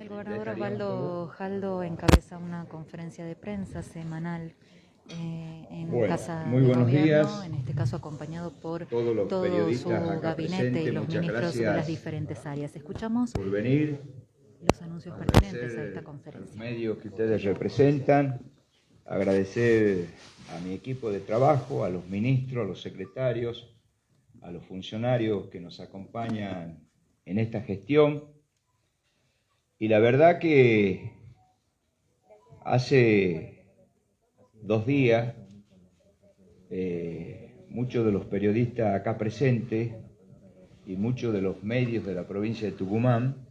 El gobernador Osvaldo Jaldo encabeza una conferencia de prensa semanal en Casa muy de buenos Gobierno, días. en este caso acompañado por Todos los todo periodistas su acá gabinete presentes, y los muchas ministros de gracias las diferentes áreas. Escuchamos por venir. los anuncios pertinentes a esta Agradecer a los conferencia. medios que ustedes representan, agradecer a mi equipo de trabajo, a los ministros, a los secretarios, a los funcionarios que nos acompañan en esta gestión. Y la verdad que hace 2 días, muchos de los periodistas acá presentes y muchos de los medios de la provincia de Tucumán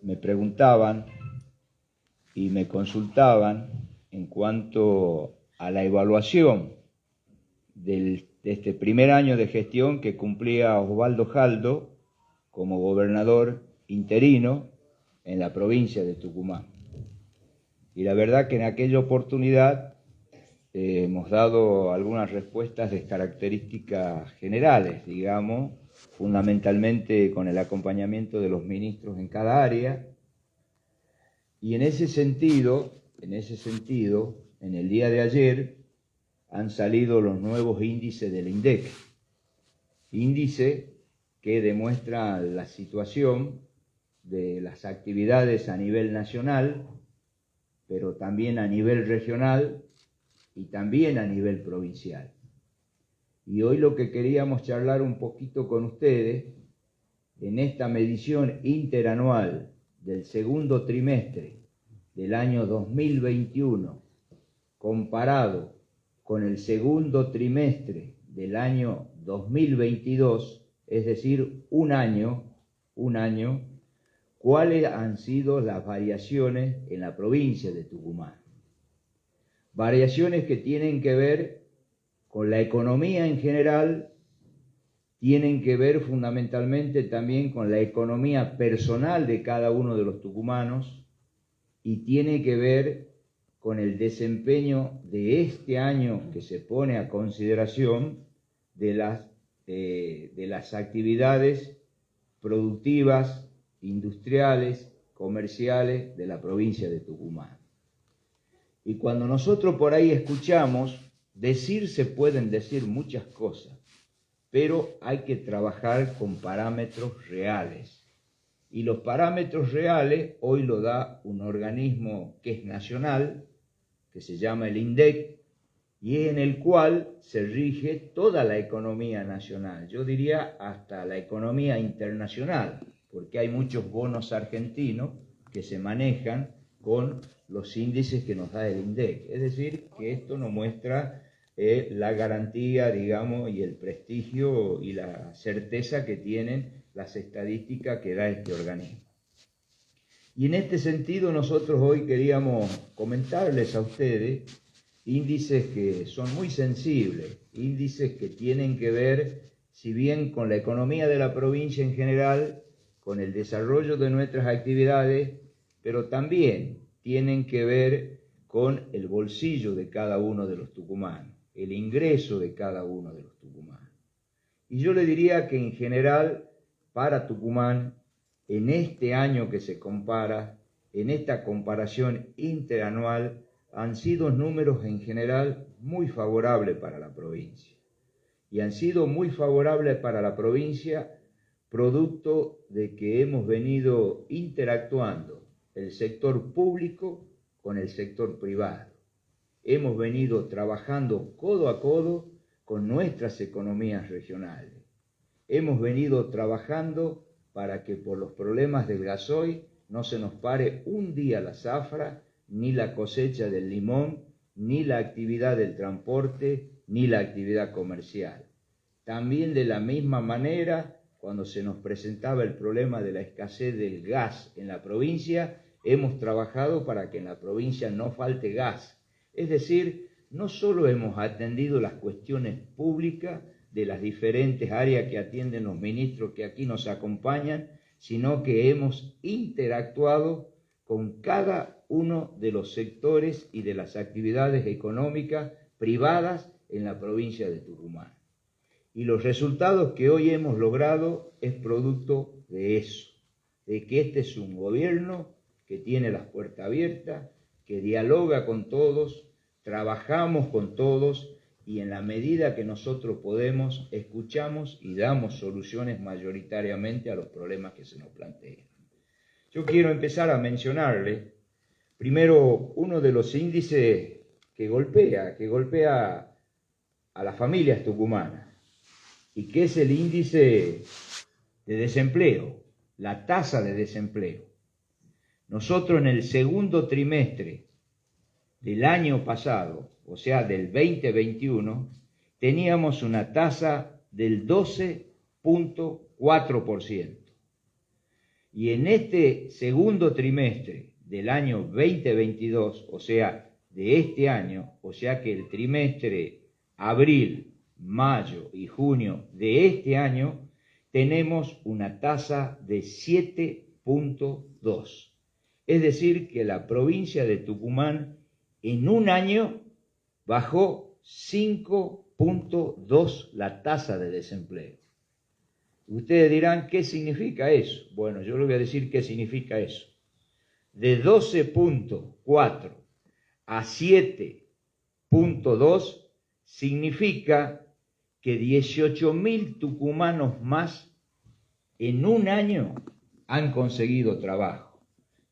me preguntaban y me consultaban en cuanto a la evaluación de este primer año de gestión que cumplía Osvaldo Jaldo como gobernador interino en la provincia de Tucumán. Y la verdad que en aquella oportunidad hemos dado algunas respuestas de características generales, digamos, fundamentalmente con el acompañamiento de los ministros en cada área. Y en ese sentido, en el día de ayer han salido los nuevos índices del INDEC, índice que demuestra la situación de las actividades a nivel nacional, pero también a nivel regional y también a nivel provincial. Y hoy lo que queríamos charlar un poquito con ustedes, en esta medición interanual del segundo trimestre del año 2021, comparado con el segundo trimestre del año 2022, es decir, un año, cuáles han sido las variaciones en la provincia de Tucumán. Variaciones que tienen que ver con la economía en general, tienen que ver fundamentalmente también con la economía personal de cada uno de los tucumanos y tiene que ver con el desempeño de este año que se pone a consideración de las actividades productivas, industriales, comerciales de la provincia de Tucumán. Y cuando nosotros por ahí escuchamos, se pueden decir muchas cosas, pero hay que trabajar con parámetros reales. Y los parámetros reales hoy lo da un organismo que es nacional, que se llama el INDEC, y en el cual se rige toda la economía nacional, yo diría hasta la economía internacional, porque hay muchos bonos argentinos que se manejan con los índices que nos da el INDEC. Es decir, que esto nos muestra la garantía, digamos, y el prestigio y la certeza que tienen las estadísticas que da este organismo. Y en este sentido nosotros hoy queríamos comentarles a ustedes índices que son muy sensibles, índices que tienen que ver, si bien con la economía de la provincia en general, con el desarrollo de nuestras actividades, pero también tienen que ver con el bolsillo de cada uno de los tucumanos, el ingreso de cada uno de los tucumanos. Y yo le diría que en general, para Tucumán, en este año que se compara, en esta comparación interanual, han sido números en general muy favorables para la provincia. Y han sido muy favorables para la provincia producto de que hemos venido interactuando el sector público con el sector privado. Hemos venido trabajando codo a codo con nuestras economías regionales. Hemos venido trabajando para que por los problemas del gasoil no se nos pare un día la zafra, ni la cosecha del limón, ni la actividad del transporte, ni la actividad comercial. También de la misma manera, cuando se nos presentaba el problema de la escasez del gas en la provincia, hemos trabajado para que en la provincia no falte gas. Es decir, no solo hemos atendido las cuestiones públicas de las diferentes áreas que atienden los ministros que aquí nos acompañan, sino que hemos interactuado con cada uno de los sectores y de las actividades económicas privadas en la provincia de Tucumán. Y los resultados que hoy hemos logrado es producto de eso, de que este es un gobierno que tiene las puertas abiertas, que dialoga con todos, trabajamos con todos y en la medida que nosotros podemos, escuchamos y damos soluciones mayoritariamente a los problemas que se nos plantean. Yo quiero empezar a mencionarle, primero, uno de los índices que golpea a las familias tucumanas, y que es el índice de desempleo, la tasa de desempleo. Nosotros en el segundo trimestre del año pasado, o sea, del 2021, teníamos una tasa del 12.4%. Y en este segundo trimestre del año 2022, o sea, de este año, o sea que el trimestre abril, mayo y junio de este año, tenemos una tasa de 7.2. Es decir, que la provincia de Tucumán en un año bajó 5.2 la tasa de desempleo. Ustedes dirán, ¿qué significa eso? Bueno, yo les voy a decir qué significa eso. De 12.4 a 7.2 significa que 18.000 tucumanos más en un año han conseguido trabajo,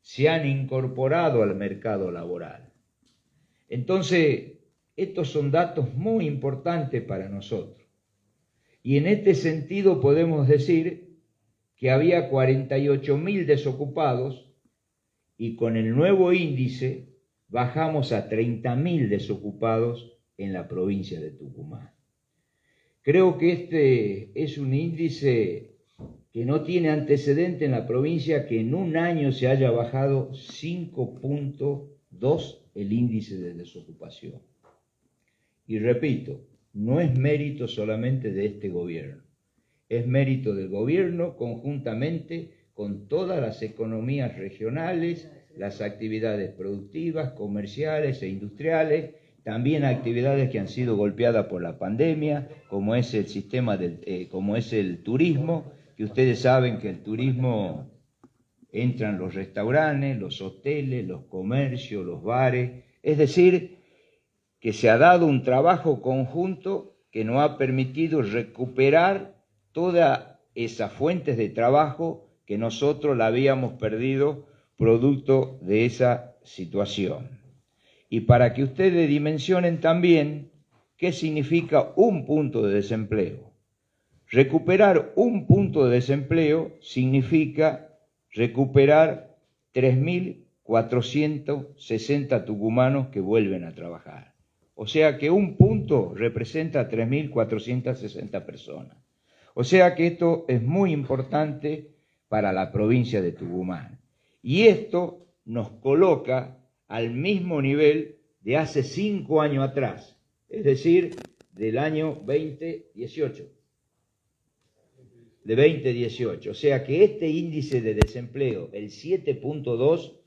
se han incorporado al mercado laboral. Entonces, estos son datos muy importantes para nosotros. Y en este sentido podemos decir que había 48.000 desocupados y con el nuevo índice bajamos a 30.000 desocupados en la provincia de Tucumán. Creo que este es un índice que no tiene antecedente en la provincia, que en un año se haya bajado 5.2 el índice de desocupación. Y repito, no es mérito solamente de este gobierno, es mérito del gobierno conjuntamente con todas las economías regionales, las actividades productivas, comerciales e industriales, también actividades que han sido golpeadas por la pandemia, como es el sistema como es el turismo, que ustedes saben que el turismo entran los restaurantes, los hoteles, los comercios, los bares, es decir, que se ha dado un trabajo conjunto que nos ha permitido recuperar todas esas fuentes de trabajo que nosotros la habíamos perdido producto de esa situación. Y para que ustedes dimensionen también qué significa un punto de desempleo. Recuperar un punto de desempleo significa recuperar 3.460 tucumanos que vuelven a trabajar. O sea que un punto representa 3.460 personas. O sea que esto es muy importante para la provincia de Tucumán. Y esto nos coloca al mismo nivel de hace 5 años atrás, es decir, del año 2018. De 2018. O sea que este índice de desempleo, el 7.2,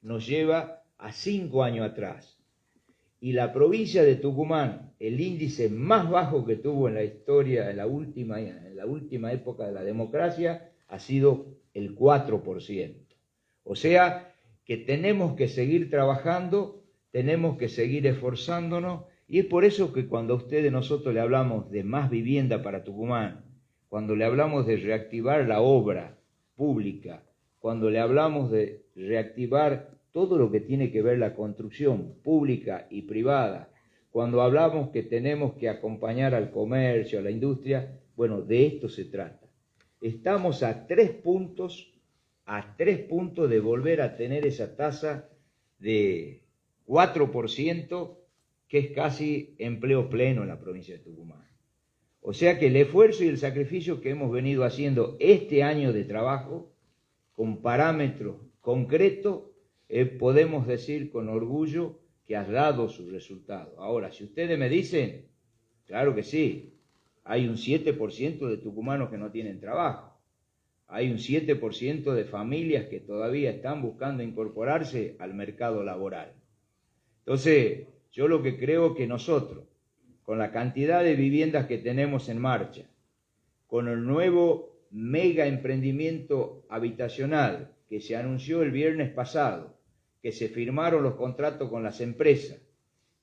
nos lleva a 5 años atrás. Y la provincia de Tucumán, el índice más bajo que tuvo en la historia, en la última época de la democracia, ha sido el 4%. O sea que tenemos que seguir trabajando, tenemos que seguir esforzándonos, y es por eso que cuando a ustedes nosotros le hablamos de más vivienda para Tucumán, cuando le hablamos de reactivar la obra pública, cuando le hablamos de reactivar todo lo que tiene que ver la construcción pública y privada, cuando hablamos que tenemos que acompañar al comercio, a la industria, bueno, de esto se trata. Estamos a 3 puntos de volver a tener esa tasa de 4%, que es casi empleo pleno en la provincia de Tucumán. O sea que el esfuerzo y el sacrificio que hemos venido haciendo este año de trabajo, con parámetros concretos, podemos decir con orgullo que ha dado sus resultados. Ahora, si ustedes me dicen, claro que sí, hay un 7% de tucumanos que no tienen trabajo, hay un 7% de familias que todavía están buscando incorporarse al mercado laboral. Entonces, yo lo que creo que nosotros, con la cantidad de viviendas que tenemos en marcha, con el nuevo mega emprendimiento habitacional que se anunció el viernes pasado, que se firmaron los contratos con las empresas,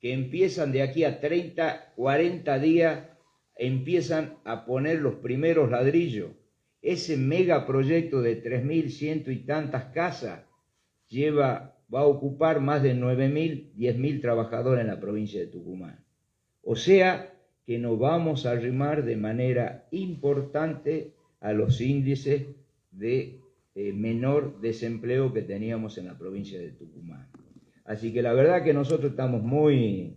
que empiezan de aquí a 30, 40 días, empiezan a poner los primeros ladrillos. Ese megaproyecto de 3.100 y tantas casas va a ocupar más de 9.000, 10.000 trabajadores en la provincia de Tucumán. O sea que nos vamos a arrimar de manera importante a los índices de menor desempleo que teníamos en la provincia de Tucumán. Así que la verdad que nosotros estamos muy,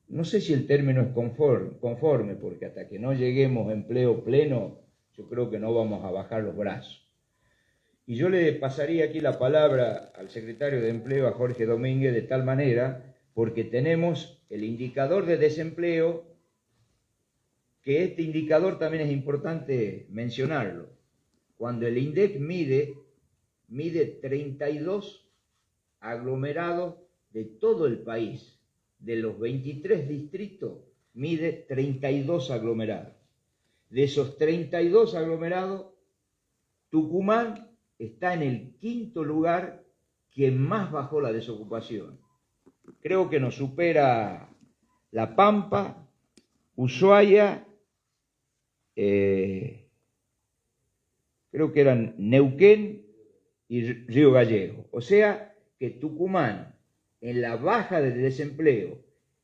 no sé si el término es conforme, porque hasta que no lleguemos a empleo pleno, yo creo que no vamos a bajar los brazos. Y yo le pasaría aquí la palabra al secretario de Empleo, a Jorge Domínguez, de tal manera, porque tenemos el indicador de desempleo, que este indicador también es importante mencionarlo. Cuando el INDEC mide 32 aglomerados de todo el país, de los 23 distritos, mide 32 aglomerados. De esos 32 aglomerados, Tucumán está en el 5º lugar que más bajó la desocupación. Creo que nos supera La Pampa, Ushuaia, creo que eran Neuquén y Río Gallegos. O sea que Tucumán, en la baja del desempleo,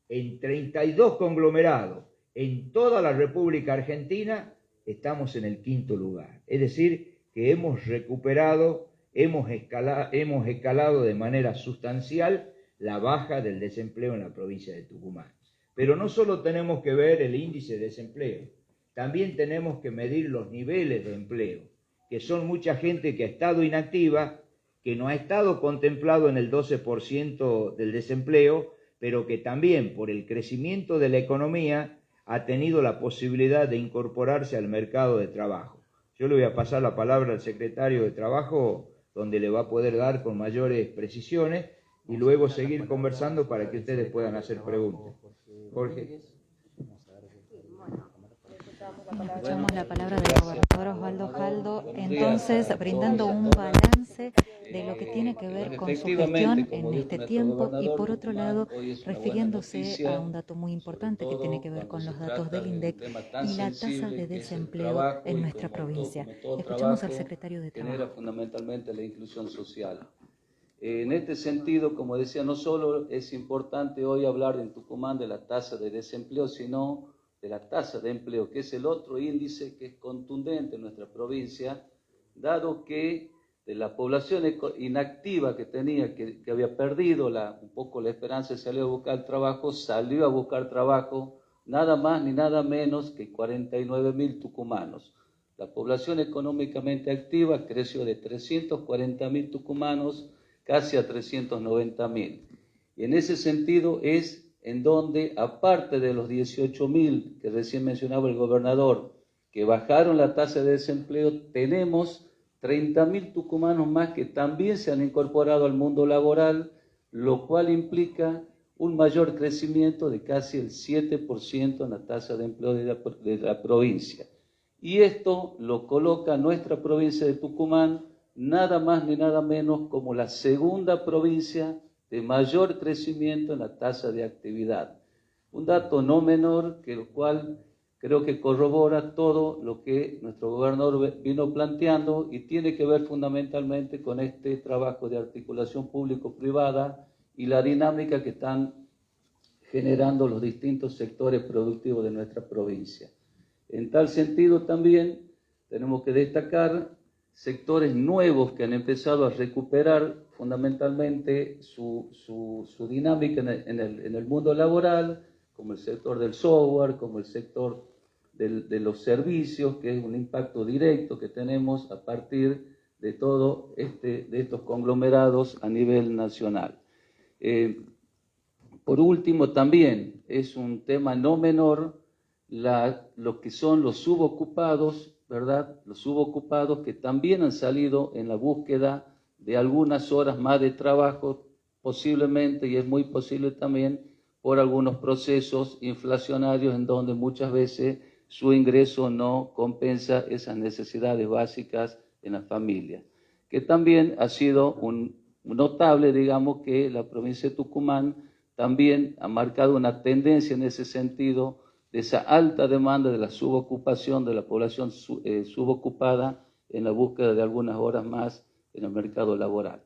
en 32 conglomerados, en toda la República Argentina, estamos en el 5º lugar. Es decir, que hemos recuperado, hemos escalado de manera sustancial la baja del desempleo en la provincia de Tucumán. Pero no solo tenemos que ver el índice de desempleo, también tenemos que medir los niveles de empleo, que son mucha gente que ha estado inactiva, que no ha estado contemplado en el 12% del desempleo, pero que también por el crecimiento de la economía ha tenido la posibilidad de incorporarse al mercado de trabajo. Yo le voy a pasar la palabra al secretario de Trabajo, donde le va a poder dar con mayores precisiones y luego seguir conversando para que ustedes puedan hacer preguntas. Jorge. Escuchamos la palabra del gobernador Osvaldo Jaldo, entonces brindando un balance de lo que tiene que ver con su gestión en este tiempo y por otro lado refiriéndose a un dato muy importante que tiene que ver con los datos del INDEC y la tasa de desempleo en nuestra provincia. Escuchamos al secretario de Trabajo. Genera fundamentalmente la inclusión social. En este sentido, como decía, no solo es importante hoy hablar en Tucumán de la tasa de desempleo, sino de la tasa de empleo, que es el otro índice que es contundente en nuestra provincia, dado que de la población inactiva que tenía, que había perdido un poco la esperanza de salir a buscar trabajo, salió a buscar trabajo nada más ni nada menos que 49.000 tucumanos. La población económicamente activa creció de 340.000 tucumanos casi a 390.000. Y en ese sentido es en donde, aparte de los 18.000 que recién mencionaba el gobernador, que bajaron la tasa de desempleo, tenemos 30.000 tucumanos más que también se han incorporado al mundo laboral, lo cual implica un mayor crecimiento de casi el 7% en la tasa de empleo de la provincia. Y esto lo coloca nuestra provincia de Tucumán nada más ni nada menos como la segunda provincia de mayor crecimiento en la tasa de actividad. Un dato no menor, que el cual creo que corrobora todo lo que nuestro gobernador vino planteando y tiene que ver fundamentalmente con este trabajo de articulación público-privada y la dinámica que están generando los distintos sectores productivos de nuestra provincia. En tal sentido también tenemos que destacar sectores nuevos que han empezado a recuperar fundamentalmente su dinámica en el mundo laboral, como el sector del software, como el sector de los servicios, que es un impacto directo que tenemos a partir de todo de estos conglomerados a nivel nacional. Por último, también es un tema no menor lo que son los subocupados, ¿verdad? Los subocupados que también han salido en la búsqueda de algunas horas más de trabajo, posiblemente, y es muy posible también, por algunos procesos inflacionarios en donde muchas veces su ingreso no compensa esas necesidades básicas en la familia. que también ha sido un notable, digamos, que la provincia de Tucumán también ha marcado una tendencia en ese sentido de esa alta demanda de la subocupación, de la población subocupada en la búsqueda de algunas horas más en el mercado laboral.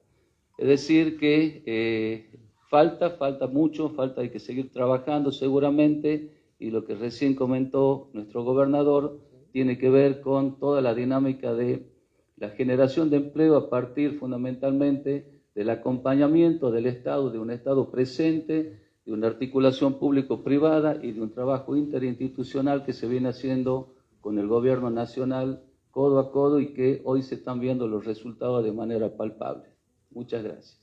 Es decir que falta mucho, hay que seguir trabajando seguramente, y lo que recién comentó nuestro gobernador tiene que ver con toda la dinámica de la generación de empleo a partir fundamentalmente del acompañamiento del Estado, de un Estado presente, de una articulación público-privada y de un trabajo interinstitucional que se viene haciendo con el gobierno nacional codo a codo y que hoy se están viendo los resultados de manera palpable. Muchas gracias.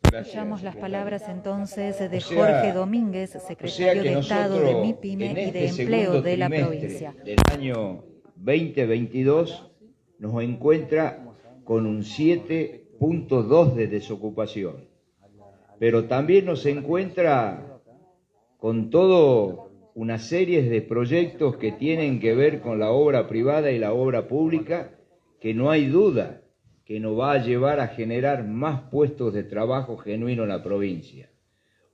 Escuchamos las palabras entonces de Jorge Domínguez, secretario de Estado de MIPYME y de Empleo de la provincia. Del año 2022 nos encuentra con un 7.2 de desocupación, pero también nos encuentra con toda una serie de proyectos que tienen que ver con la obra privada y la obra pública, que no hay duda que nos va a llevar a generar más puestos de trabajo genuino en la provincia.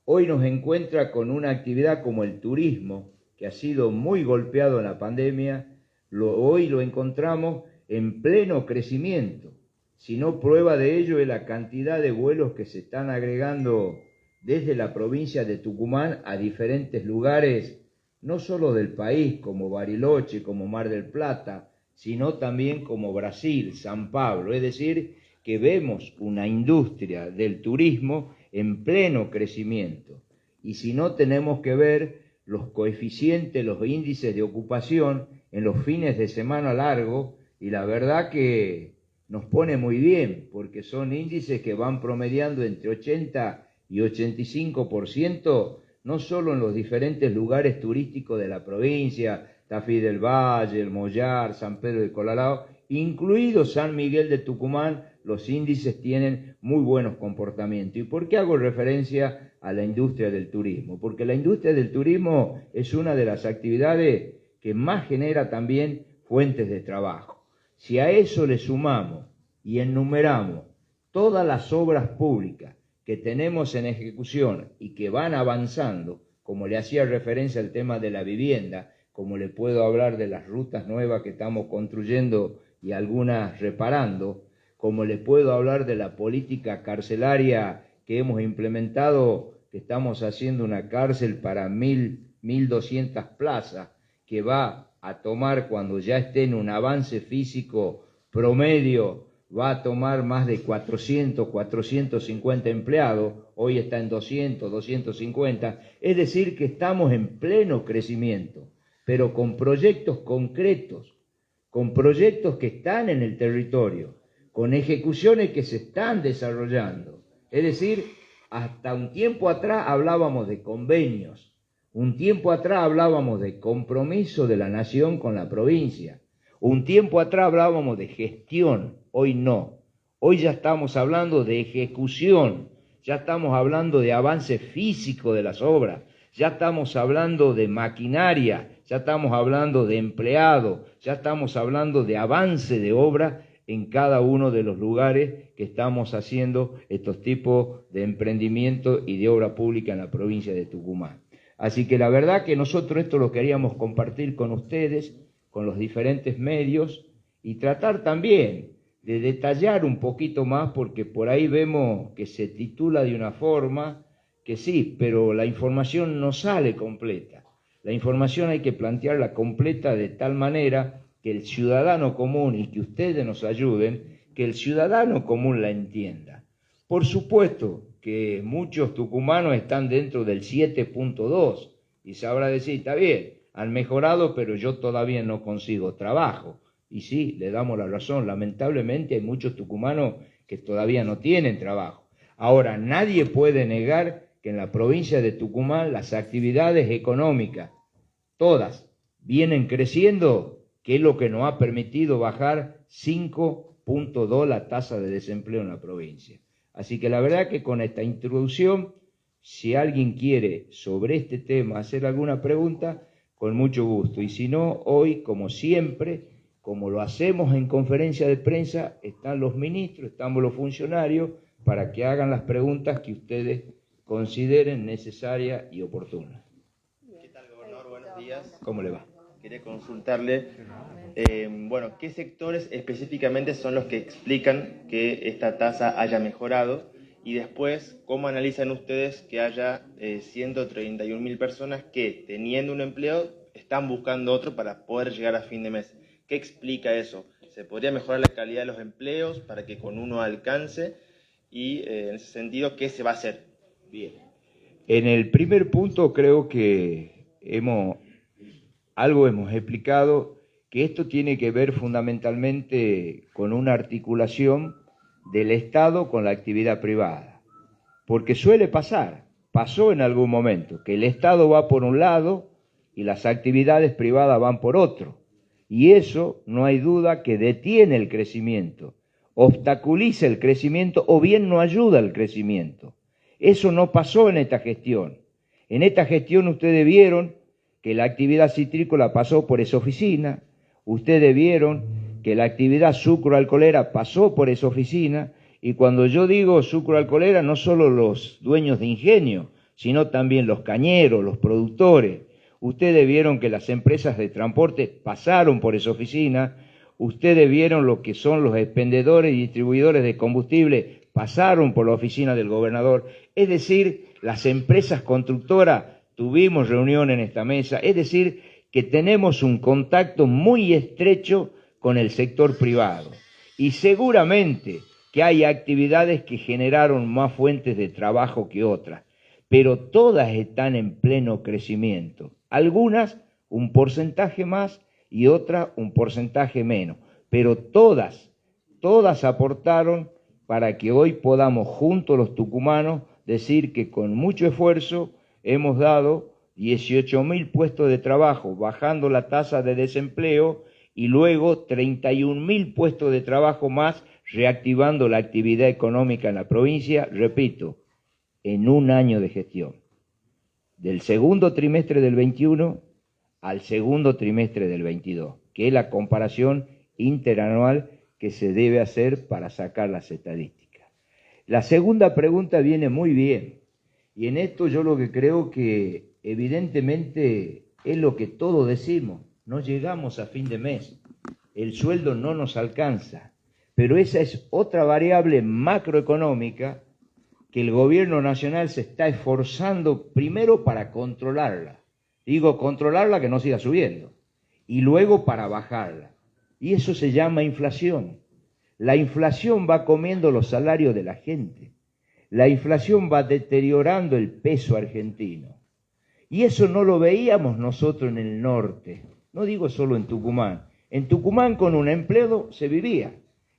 Hoy nos encuentra con una actividad como el turismo, que ha sido muy golpeado en la pandemia, hoy lo encontramos en pleno crecimiento. Si no, prueba de ello es la cantidad de vuelos que se están agregando desde la provincia de Tucumán a diferentes lugares, no solo del país, como Bariloche, como Mar del Plata, sino también como Brasil, San Pablo. Es decir, que vemos una industria del turismo en pleno crecimiento. Y si no, tenemos que ver los coeficientes, los índices de ocupación en los fines de semana largo, y la verdad que nos pone muy bien, porque son índices que van promediando entre 80 y 85%, no solo en los diferentes lugares turísticos de la provincia, Tafí del Valle, el Mollar, San Pedro de Colalao, incluido San Miguel de Tucumán, los índices tienen muy buenos comportamientos. ¿Y por qué hago referencia a la industria del turismo? Porque la industria del turismo es una de las actividades que más genera también fuentes de trabajo. Si a eso le sumamos y enumeramos todas las obras públicas que tenemos en ejecución y que van avanzando, como le hacía referencia al tema de la vivienda, como le puedo hablar de las rutas nuevas que estamos construyendo y algunas reparando, como le puedo hablar de la política carcelaria que hemos implementado, que estamos haciendo una cárcel para 1.200 plazas, que va a tomar, cuando ya esté en un avance físico promedio, va a tomar más de 400, 450 empleados, hoy está en 200, 250, es decir que estamos en pleno crecimiento, pero con proyectos concretos, con proyectos que están en el territorio, con ejecuciones que se están desarrollando. Es decir, hasta un tiempo atrás hablábamos de convenios, un tiempo atrás hablábamos de compromiso de la nación con la provincia, un tiempo atrás hablábamos de gestión, hoy no. Hoy ya estamos hablando de ejecución, ya estamos hablando de avance físico de las obras, ya estamos hablando de maquinaria, ya estamos hablando de empleados, ya estamos hablando de avance de obra en cada uno de los lugares que estamos haciendo estos tipos de emprendimiento y de obra pública en la provincia de Tucumán. Así que la verdad que nosotros esto lo queríamos compartir con ustedes, con los diferentes medios, y tratar también de detallar un poquito más, porque por ahí vemos que se titula de una forma que sí, pero la información no sale completa. La información hay que plantearla completa de tal manera que el ciudadano común, y que ustedes nos ayuden, que el ciudadano común la entienda. Por supuesto que muchos tucumanos están dentro del 7.2 y sabrá decir, está bien, han mejorado, pero yo todavía no consigo trabajo. Y sí, le damos la razón, lamentablemente hay muchos tucumanos que todavía no tienen trabajo. Ahora, nadie puede negar que en la provincia de Tucumán las actividades económicas, todas, vienen creciendo, que es lo que nos ha permitido bajar 5.2 la tasa de desempleo en la provincia. Así que la verdad que con esta introducción, si alguien quiere sobre este tema hacer alguna pregunta, con mucho gusto. Y si no, hoy, como siempre, como lo hacemos en conferencia de prensa, están los ministros, estamos los funcionarios, para que hagan las preguntas que ustedes consideren necesarias y oportunas. ¿Qué tal, gobernador? Buenos días. ¿Cómo le va? Quería consultarle, ¿qué sectores específicamente son los que explican que esta tasa haya mejorado? Y después, ¿cómo analizan ustedes que haya 131.000 personas que, teniendo un empleo, están buscando otro para poder llegar a fin de mes? ¿Qué explica eso? ¿Se podría mejorar la calidad de los empleos para que con uno alcance? Y en ese sentido, ¿qué se va a hacer? Bien. En el primer punto creo que hemos explicado que esto tiene que ver fundamentalmente con una articulación del Estado con la actividad privada. Porque suele pasar, pasó en algún momento, que el Estado va por un lado y las actividades privadas van por otro. Y eso, no hay duda, que detiene el crecimiento, obstaculiza el crecimiento o bien no ayuda al crecimiento. Eso no pasó en esta gestión. En esta gestión ustedes vieron que la actividad citrícola pasó por esa oficina, ustedes vieron que la actividad sucroalcoholera pasó por esa oficina, y cuando yo digo sucroalcoholera, no solo los dueños de ingenio, sino también los cañeros, los productores. Ustedes vieron que las empresas de transporte pasaron por esa oficina, ustedes vieron lo que son los expendedores y distribuidores de combustible, pasaron por la oficina del gobernador. Es decir, las empresas constructoras, tuvimos reunión en esta mesa, es decir, que tenemos un contacto muy estrecho con el sector privado. Y seguramente que hay actividades que generaron más fuentes de trabajo que otras, pero todas están en pleno crecimiento. Algunas un porcentaje más y otras un porcentaje menos, pero todas aportaron para que hoy podamos juntos los tucumanos decir que con mucho esfuerzo hemos dado 18.000 puestos de trabajo, bajando la tasa de desempleo, y luego 31.000 puestos de trabajo más, reactivando la actividad económica en la provincia, repito, en un año de gestión. Del segundo trimestre del 21 al segundo trimestre del 22, que es la comparación interanual que se debe hacer para sacar las estadísticas. La segunda pregunta viene muy bien, y en esto yo lo que creo que evidentemente es lo que todos decimos: no llegamos a fin de mes, el sueldo no nos alcanza, pero esa es otra variable macroeconómica que el gobierno nacional se está esforzando primero para controlarla. Digo controlarla, que no siga subiendo, y luego para bajarla. Y eso se llama inflación. La inflación va comiendo los salarios de la gente. La inflación va deteriorando el peso argentino. Y eso no lo veíamos nosotros en el norte. No digo solo en Tucumán. En Tucumán con un empleo se vivía.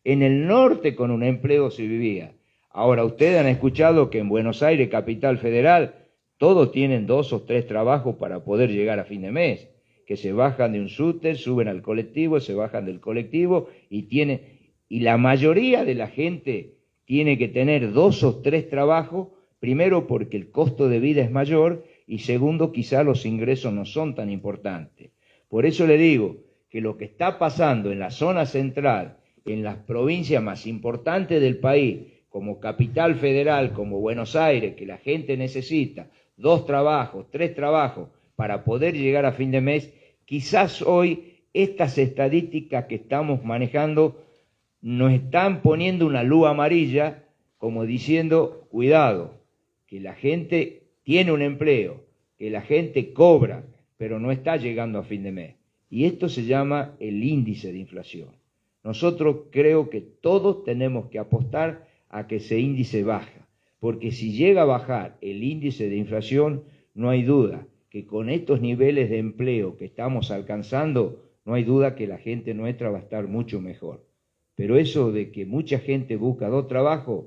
En el norte con un empleo se vivía. Ahora, ustedes han escuchado que en Buenos Aires, capital federal, todos tienen 2 o 3 trabajos para poder llegar a fin de mes, que se bajan de un súter, suben al colectivo, se bajan del colectivo y la mayoría de la gente tiene que tener 2 o 3 trabajos, primero porque el costo de vida es mayor y segundo quizá los ingresos no son tan importantes. Por eso le digo que lo que está pasando en la zona central, en las provincias más importantes del país, como Capital Federal, como Buenos Aires, que la gente necesita 2 trabajos, 3 trabajos para poder llegar a fin de mes, quizás hoy estas estadísticas que estamos manejando nos están poniendo una luz amarilla, como diciendo, cuidado, que la gente tiene un empleo, que la gente cobra, pero no está llegando a fin de mes. Y esto se llama el índice de inflación. Nosotros creo que todos tenemos que apostar a que ese índice baja, porque si llega a bajar el índice de inflación, no hay duda que con estos niveles de empleo que estamos alcanzando, no hay duda que la gente nuestra va a estar mucho mejor. Pero eso de que mucha gente busca 2 trabajos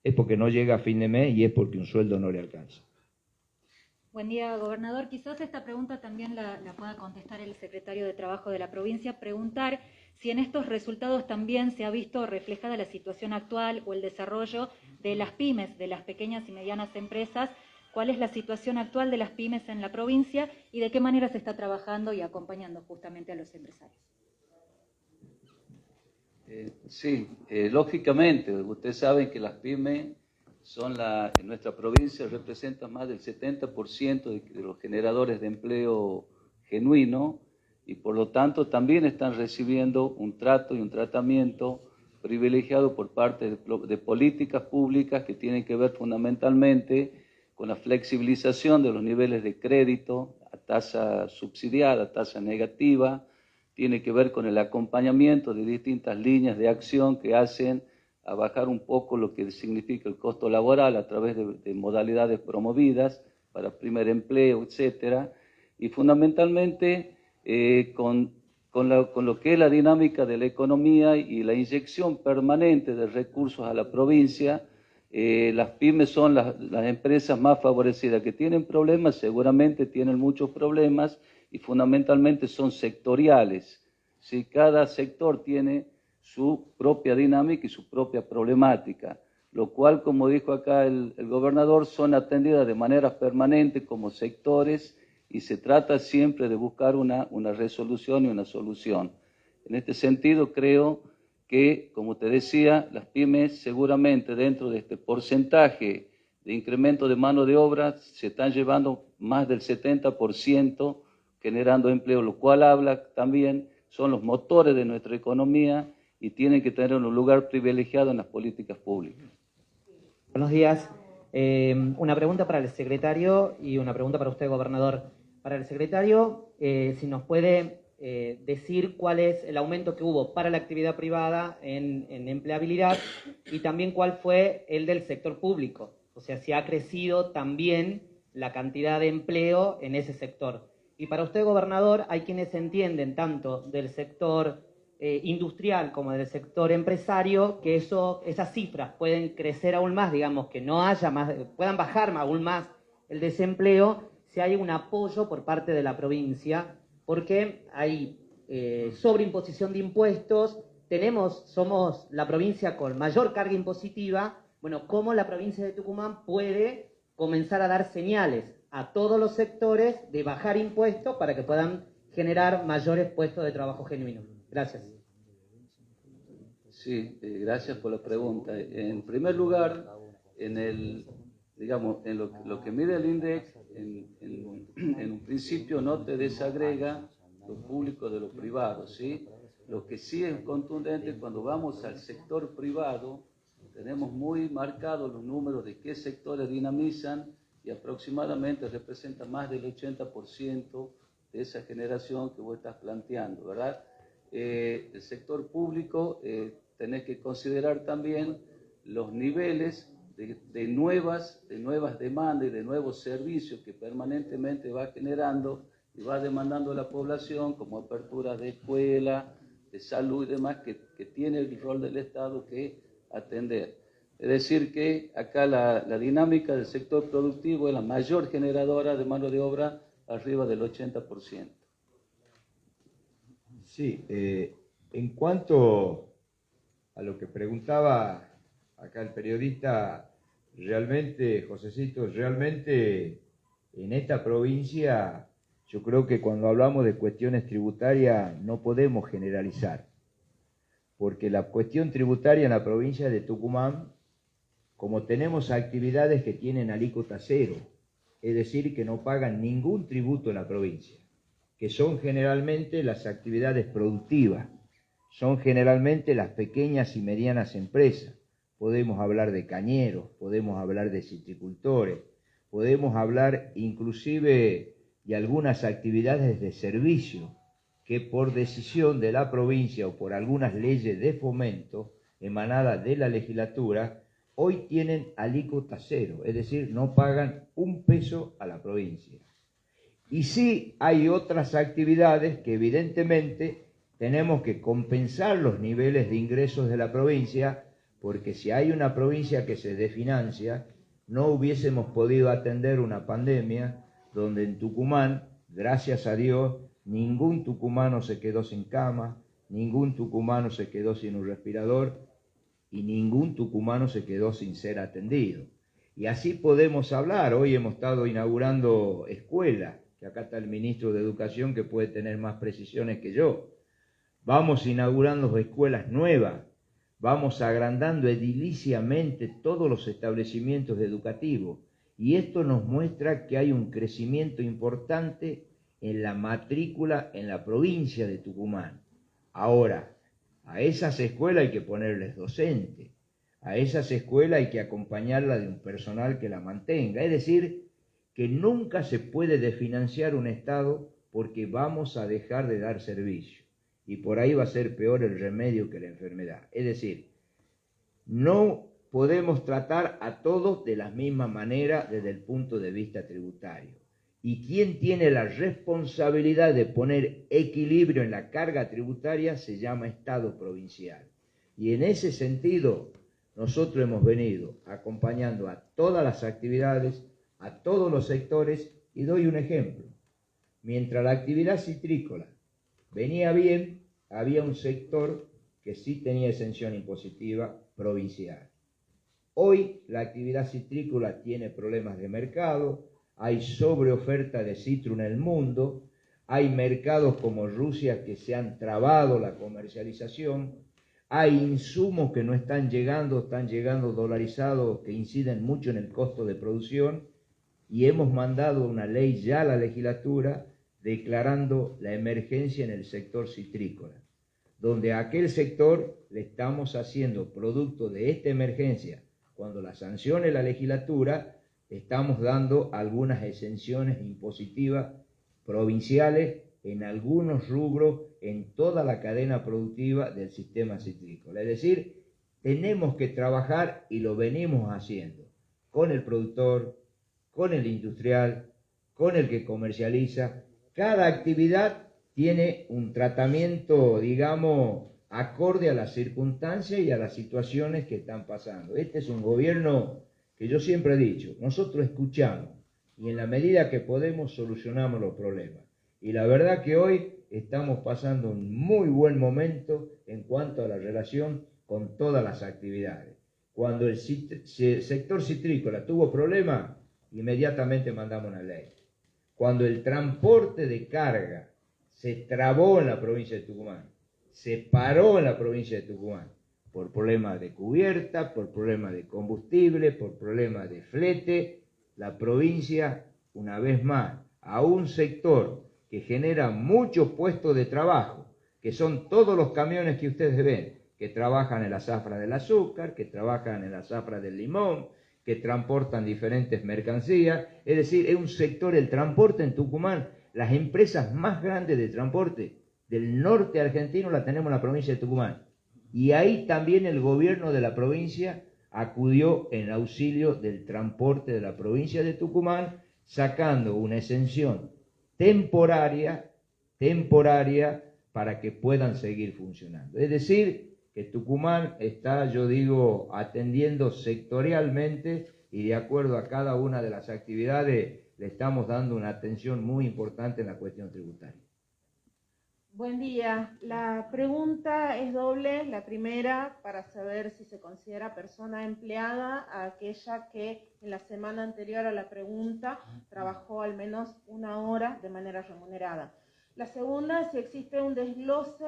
es porque no llega a fin de mes y es porque un sueldo no le alcanza. Buen día, gobernador. Quizás esta pregunta también la pueda contestar el secretario de Trabajo de la provincia. Preguntar si en estos resultados también se ha visto reflejada la situación actual o el desarrollo de las pymes, de las pequeñas y medianas empresas. ¿Cuál es la situación actual de las pymes en la provincia y de qué manera se está trabajando y acompañando justamente a los empresarios? Sí, lógicamente, ustedes saben que las pymes en nuestra provincia representan más del 70% de los generadores de empleo genuino y por lo tanto también están recibiendo un trato y un tratamiento privilegiado por parte de políticas públicas que tienen que ver fundamentalmente con la flexibilización de los niveles de crédito a tasa subsidiada, a tasa negativa, tiene que ver con el acompañamiento de distintas líneas de acción que hacen a bajar un poco lo que significa el costo laboral a través de modalidades promovidas para primer empleo, etcétera, y fundamentalmente con lo que es la dinámica de la economía y la inyección permanente de recursos a la provincia. Las pymes son las empresas más favorecidas. Que tienen problemas, seguramente tienen muchos problemas y fundamentalmente son sectoriales. ¿Sí? Cada sector tiene su propia dinámica y su propia problemática, lo cual, como dijo acá el gobernador, son atendidas de manera permanente como sectores y se trata siempre de buscar una resolución y una solución. En este sentido, creo que, como te decía, las pymes seguramente dentro de este porcentaje de incremento de mano de obra se están llevando más del 70% generando empleo, lo cual habla también, son los motores de nuestra economía y tienen que tener un lugar privilegiado en las políticas públicas. Buenos días. Una pregunta para el secretario y una pregunta para usted, gobernador. Para el secretario, si nos puede decir cuál es el aumento que hubo para la actividad privada en empleabilidad y también cuál fue el del sector público. O sea, si ha crecido también la cantidad de empleo en ese sector. Y para usted, gobernador, hay quienes entienden tanto del sector industrial como del sector empresario que esas cifras pueden crecer aún más, digamos, que no haya más, puedan bajar aún más el desempleo si hay un apoyo por parte de la provincia, porque hay sobreimposición de impuestos, somos la provincia con mayor carga impositiva. Bueno, ¿cómo la provincia de Tucumán puede comenzar a dar señales a todos los sectores de bajar impuestos para que puedan generar mayores puestos de trabajo genuinos? Gracias. Sí, gracias por la pregunta. En primer lugar, en lo que mide el INDEC, en un principio no te desagrega lo público de lo privado, ¿sí? Lo que sí es contundente, cuando vamos al sector privado, tenemos muy marcados los números de qué sectores dinamizan y aproximadamente representa más del 80% de esa generación que vos estás planteando, ¿verdad? El sector público, tenés que considerar también los niveles de nuevas demandas y de nuevos servicios que permanentemente va generando y va demandando la población, como apertura de escuelas, de salud y demás, que tiene el rol del Estado que atender. Es decir que acá la dinámica del sector productivo es la mayor generadora de mano de obra, arriba del 80%. Sí, en cuanto a lo que preguntaba acá el periodista, realmente, Josecito, realmente en esta provincia yo creo que cuando hablamos de cuestiones tributarias no podemos generalizar, porque la cuestión tributaria en la provincia de Tucumán, como tenemos actividades que tienen alícuota cero, es decir, que no pagan ningún tributo en la provincia, que son generalmente las actividades productivas, son generalmente las pequeñas y medianas empresas. Podemos hablar de cañeros, podemos hablar de citricultores, podemos hablar inclusive de algunas actividades de servicio que por decisión de la provincia o por algunas leyes de fomento emanadas de la legislatura, hoy tienen alícuota cero, es decir, no pagan un peso a la provincia. Y sí hay otras actividades que evidentemente tenemos que compensar los niveles de ingresos de la provincia, porque si hay una provincia que se desfinancia, no hubiésemos podido atender una pandemia donde en Tucumán, gracias a Dios, ningún tucumano se quedó sin cama, ningún tucumano se quedó sin un respirador y ningún tucumano se quedó sin ser atendido. Y así podemos hablar. Hoy hemos estado inaugurando escuelas, que acá está el ministro de Educación que puede tener más precisiones que yo. vamos inaugurando escuelas nuevas, vamos agrandando ediliciamente todos los establecimientos educativos. Y esto nos muestra que hay un crecimiento importante en la matrícula en la provincia de Tucumán. Ahora, a esas escuelas hay que ponerles docentes, a esas escuelas hay que acompañarlas de un personal que la mantenga. Es decir, que nunca se puede desfinanciar un Estado porque vamos a dejar de dar servicio. Y por ahí va a ser peor el remedio que la enfermedad. Es decir, no podemos tratar a todos de la misma manera desde el punto de vista tributario. Y quien tiene la responsabilidad de poner equilibrio en la carga tributaria se llama Estado provincial. Y en ese sentido, nosotros hemos venido acompañando a todas las actividades, a todos los sectores, y doy un ejemplo. Mientras la actividad citrícola venía bien, había un sector que sí tenía exención impositiva provincial. Hoy la actividad citrícola tiene problemas de mercado, hay sobreoferta de citro en el mundo, hay mercados como Rusia que se han trabado la comercialización, hay insumos que no están llegando dolarizados que inciden mucho en el costo de producción, y hemos mandado una ley ya a la legislatura declarando la emergencia en el sector citrícola, donde a aquel sector le estamos haciendo producto de esta emergencia. Cuando la sancione la legislatura, estamos dando algunas exenciones impositivas provinciales en algunos rubros en toda la cadena productiva del sistema citrícola. Es decir, tenemos que trabajar, y lo venimos haciendo, con el productor, con el industrial, con el que comercializa. Cada actividad tiene un tratamiento, digamos, acorde a las circunstancias y a las situaciones que están pasando. Este es un gobierno que yo siempre he dicho, nosotros escuchamos y en la medida que podemos solucionamos los problemas. Y la verdad que hoy estamos pasando un muy buen momento en cuanto a la relación con todas las actividades. Cuando el sector citrícola tuvo problemas, inmediatamente mandamos una ley. Cuando el transporte de carga se trabó en la provincia de Tucumán, se paró en la provincia de Tucumán, por problemas de cubierta, por problemas de combustible, por problemas de flete, la provincia, una vez más, a un sector que genera muchos puestos de trabajo, que son todos los camiones que ustedes ven, que trabajan en la zafra del azúcar, que trabajan en la zafra del limón, que transportan diferentes mercancías. Es decir, es un sector, el transporte en Tucumán, las empresas más grandes de transporte del norte argentino la tenemos en la provincia de Tucumán. Y ahí también el gobierno de la provincia acudió en auxilio del transporte de la provincia de Tucumán, sacando una exención temporaria para que puedan seguir funcionando. Es decir, que Tucumán está, yo digo, atendiendo sectorialmente y de acuerdo a cada una de las actividades le estamos dando una atención muy importante en la cuestión tributaria. Buen día. La pregunta es doble. La primera, para saber si se considera persona empleada a aquella que en la semana anterior a la pregunta trabajó al menos 1 hora de manera remunerada. La segunda, si existe un desglose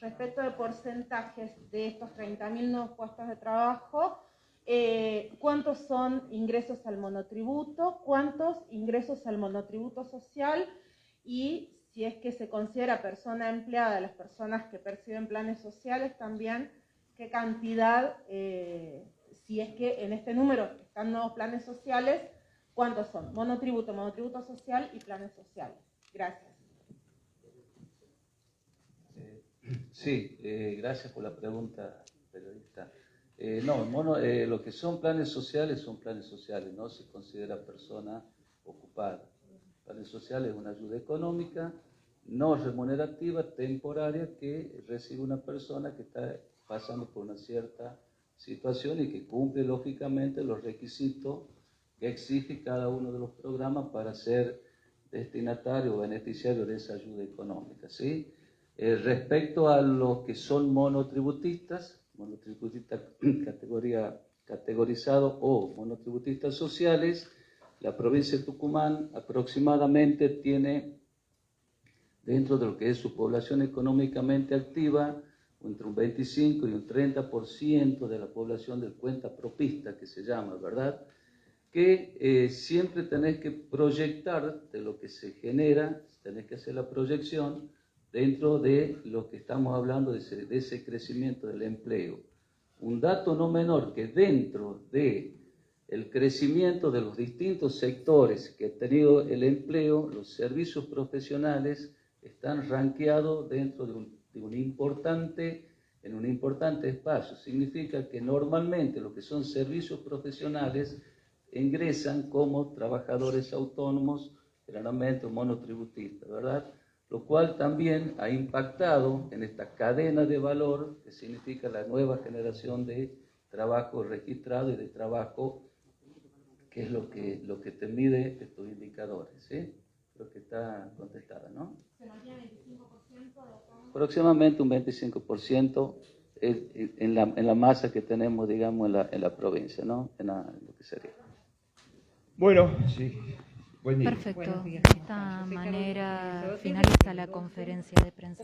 respecto de porcentajes de estos 30.000 nuevos puestos de trabajo, cuántos son ingresos al monotributo, cuántos ingresos al monotributo social, y si es que se considera persona empleada las personas que perciben planes sociales también, qué cantidad, si es que en este número están nuevos planes sociales, cuántos son, monotributo, monotributo social y planes sociales. Gracias. Sí, gracias por la pregunta, periodista. Lo que son planes sociales, no se considera persona ocupada. Planes sociales es una ayuda económica no remunerativa, temporaria, que recibe una persona que está pasando por una cierta situación y que cumple lógicamente los requisitos que exige cada uno de los programas para ser destinatario o beneficiario de esa ayuda económica, ¿sí? Respecto a los que son monotributistas categorizados o monotributistas sociales, la provincia de Tucumán aproximadamente tiene dentro de lo que es su población económicamente activa, entre un 25 y un 30% de la población del cuenta propista, que se llama, ¿verdad? Que siempre tenés que proyectar de lo que se genera, tenés que hacer la proyección dentro de lo que estamos hablando de ese crecimiento del empleo. Un dato no menor que dentro de el crecimiento de los distintos sectores que ha tenido el empleo, los servicios profesionales están rankeados dentro en un importante espacio. Significa que normalmente lo que son servicios profesionales ingresan como trabajadores autónomos, generalmente monotributistas, ¿verdad? Lo cual también ha impactado en esta cadena de valor, que significa la nueva generación de trabajo registrado y de trabajo, que es lo que te mide estos indicadores, ¿sí? Creo que está contestada, ¿no? ¿Se mantiene 25% de autónomos? Aproximadamente un 25% en la masa que tenemos, digamos, en la provincia, ¿no? Lo que sería. Bueno, sí. Buen día. Perfecto. De esta manera finaliza la conferencia de prensa.